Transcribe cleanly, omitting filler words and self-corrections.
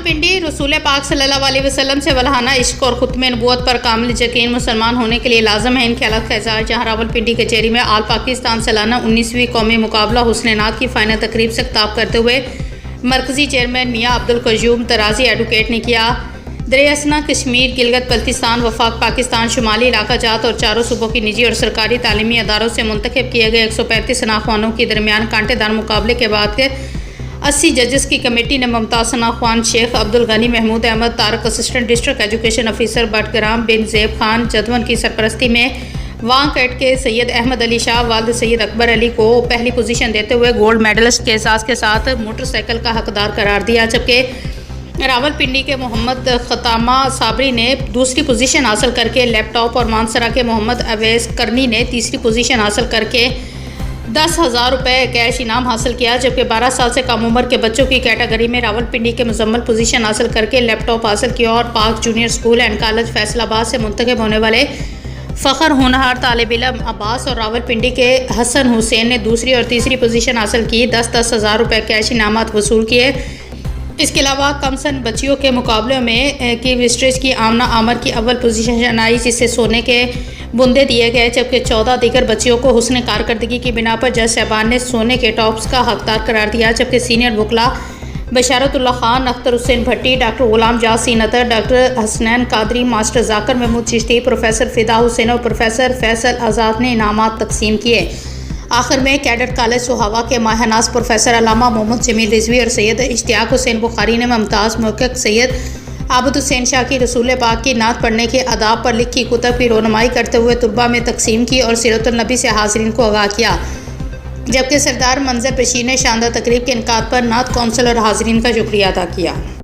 रावलपिंडी रसूल पाक सल्लल्लाहु अलैहि वसल्लम से वल्हाना इश्क और खुत्म नबूवत पर कामिल यकीन मुसलमान होने के लिए लाजम है। इन ख्यालात का इज़हार जहाँ रावलपिंडी कचहरी में आल पाकिस्तान सालाना 19वीं कौमी मुकाबला हुस्न नात की फ़ाइनल तकरीब से खिताब करते हुए मरकज़ी चेयरमैन मियाँ अब्दुल क़य्यूम तराज़ी एडवोकेट ने किया। दरियासना कश्मीर, गिलगित बल्तिस्तान, वफाक पाकिस्तान, शुमाली इलाका जात और चारों सूबों की निजी और सरकारी तालीमी अदारों से मुंतखब किए गए 135 सनाख्वानों के दरमियान कांटेदार मुकाबले के बाद 80 जजेस की कमेटी ने मुमताज़ सनाख्वान Sheikh Abdul Ghani Mahmood Ahmad Tariq, assistant district education officer Battagram bin Zeb Khan Jadoon की सरपरस्ती में वांकट के सैयद अहमद अली शाह वालिद सैयद अकबर अली को पहली पोजीशन देते हुए गोल्ड मेडलिस्ट के एजाज़ के साथ मोटरसाइकिल का हकदार करार दिया, जबकि रावलपिंडी के मोहम्मद खतामा साबरी ने दूसरी पोजीशन हासिल करके लैपटॉप और मानसरा के मोहम्मद अवैस करनी ने तीसरी पोजीशन हासिल करके 10,000 रुपये कैश इनाम हासिल किया, जबकि 12 साल से कम उम्र के बच्चों की कैटेगरी में रावलपिंडी के मुजम्मल पोजीशन हासिल करके लैपटॉप हासिल किया और पाक junior school and college Faisalabad से मुंतखब होने वाले फ़ख्र होनहार तालिब इल्म अब्बास और रावलपिंडी के हसन हुसैन ने दूसरी और तीसरी पोजीशन हासिल की। 10-10 हज़ार रुपये कैश इनामात वसूल किए। इसके अलावा कमसन बच्चियों के मुकाबले में की विस्ट्रेज की आमना आमर की अव्वल पोजीशन आई, जिससे सोने के बुंदे दिए गए, जबकि 14 दीगर बच्चियों को हुस्न कारकर्दगी की बिना पर जज साहबान ने सोने के टॉप्स का हकदार करार दिया, जबकि सीनियर वकला बशारतुल्लाह खान, अख्तर हुसैन भट्टी, डॉक्टर गुलाम जासीन अतर, डॉक्टर हसनैन कादरी, मास्टर जाकर महमूद चिश्ती, प्रोफेसर फ़िदा हुसैन और प्रोफेसर फैसल आज़ाद ने इनामात तकसीम किए। आखिर में कैडेट कॉलेज सोहावा के माहनाज प्रोफेसर अल्लामा मोहम्मद जमील रिजवी और सैयद इश्तियाक हुसैन बुखारी ने मुमताज़ मुहक्किक सैयद आबद हुसैन शाह की रसूल पाक की नात पढ़ने के आदाब पर लिखी कुतब की रोनुमाई करते हुए तुलबा में तकसीम की और सीरतुन नबी से हाज़रीन को आगाह किया, जबकि सरदार मंजर पेशी ने शानदार तकरीब के इनकाद पर नात कौंसिल और हाज़रीन का शुक्रिया अदा किया।